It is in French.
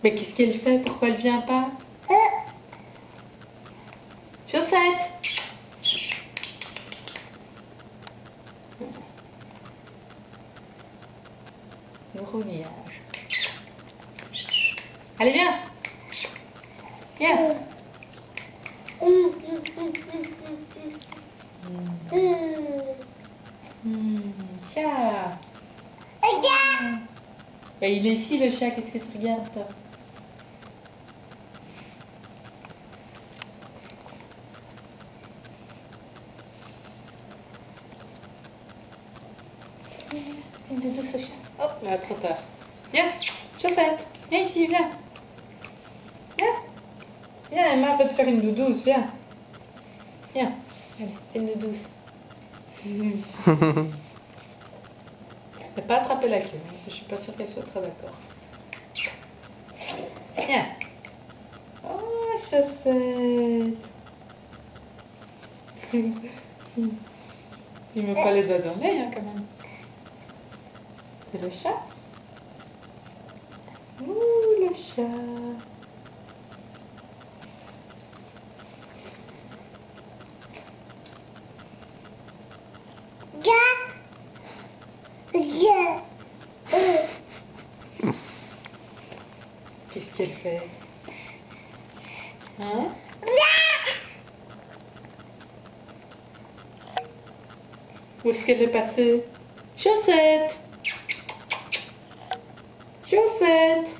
Mais qu'est-ce qu'elle fait? Pourquoi elle vient pas? Chaussette! Le rognage. Allez, viens! Viens! Chat! Et il est ici le chat, qu'est-ce que tu regardes toi? Une douce au chat. Oh, là, trop tard. Viens, Chaussette, viens ici, viens. Viens. Viens, Emma va te faire une douce, viens. Viens, allez, fais une douce. Elle n'a pas attrapé la queue, je suis pas sûre qu'elle soit très d'accord. Viens. Oh, Chaussette. Il met pas les doigts dans l'œil, hein, quand même. C'est le chat. Ouh, le chat. Qu'est-ce qu'elle fait? Hein? Où est-ce qu'elle est passée? Chaussette! Chaussette!